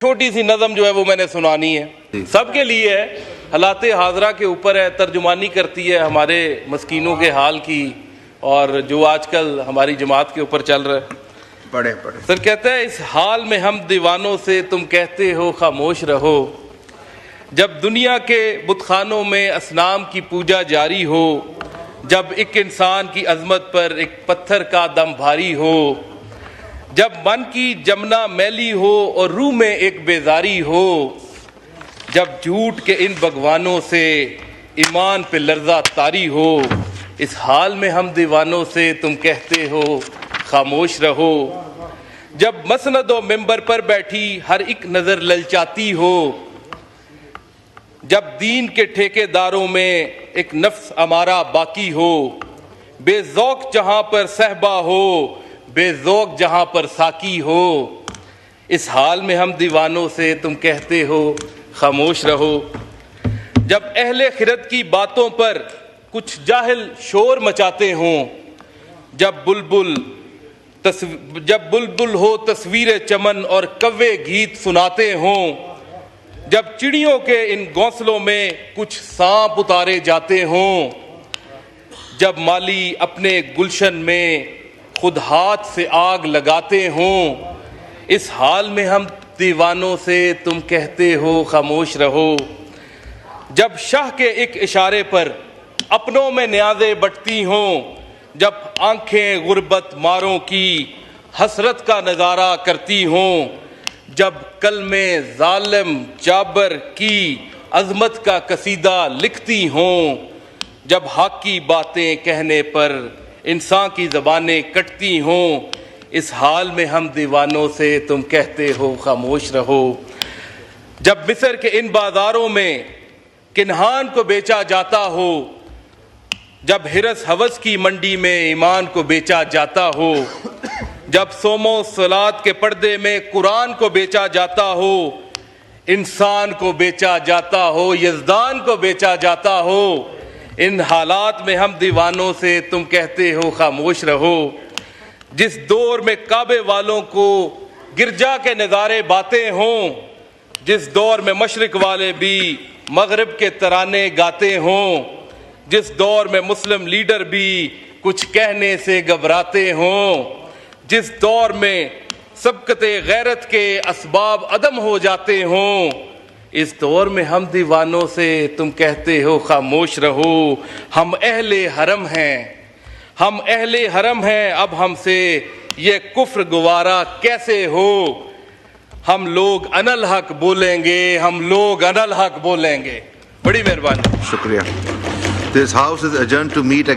छोटी सी नज़म जो है वो मैंने सुनानी है, सबके लिए है, हालात हाजरा के ऊपर है, तर्जुमानी करती है हमारे मस्कीनों के हाल की और जो आजकल हमारी जमात के ऊपर चल रहा है। पढ़े सर कहता है, इस हाल में हम दीवानों से तुम कहते हो खामोश रहो, जब दुनिया के बुतखानों में असनाम की पूजा जारी हो, जब एक इंसान की अजमत पर एक पत्थर का दम भारी हो, जब मन की जमना मैली हो और रूह में एक बेजारी हो, जब झूठ के इन भगवानों से ईमान पे लर्जा तारी हो, इस हाल में हम दीवानों से तुम कहते हो खामोश रहो, जब मसनद व मिंबर पर बैठी हर एक नजर ललचाती हो, जब दीन के ठेकेदारों में एक नफ्स अमारा बाकी हो, बेज़ौक जहां पर सहबा हो, बेज़ौक जहां पर साकी हो, इस हाल में हम दीवानों से तुम कहते हो खामोश रहो, जब अहले खिरत की बातों पर कुछ जाहिल शोर मचाते हों, जब बुलबुल हो तस्वीर चमन और कव्वे गीत सुनाते हों, जब चिड़ियों के इन घोंसलों में कुछ सांप उतारे जाते हों, जब माली अपने गुलशन में खुद हाथ से आग लगाते हों, इस हाल में हम दीवानों से तुम कहते हो खामोश रहो, जब शाह के एक इशारे पर अपनों में न्याज़े बटती हों, जब आंखें गुर्बत मारों की हसरत का नज़ारा करती हों, जब कलमे जालिम जाबर की अजमत का कसीदा लिखती हों, जब हक की बातें कहने पर इंसान की ज़बानें कटती हों, इस हाल में हम दीवानों से तुम कहते हो खामोश रहो, जब मिस्र के इन बाज़ारों में किन्हान को बेचा जाता हो, जब हिरस हवस की मंडी में ईमान को बेचा जाता हो, जब सोमो सलात के पर्दे में कुरान को बेचा जाता हो, इंसान को बेचा जाता हो, यज़दान को बेचा जाता हो, इन हालात में हम दीवानों से तुम कहते हो खामोश रहो, जिस दौर में काबे वालों को गिरजा के नज़ारे बातें हों, जिस दौर में मशरिक वाले भी मगरिब के तराने गाते हों, जिस दौर में मुस्लिम लीडर भी कुछ कहने से घबराते हों, जिस दौर में सबकते गैरत के असबाब अदम हो जाते हों, इस दौर में हम दीवानों से तुम कहते हो खामोश रहो, हम अहले हरम हैं, हम अहले हरम हैं, अब हमसे ये कुफ्र गुवारा कैसे हो, हम लोग अनल हक बोलेंगे, हम लोग अनल हक बोलेंगे। बड़ी मेहरबानी, शुक्रिया। This house is adjourned to meet again.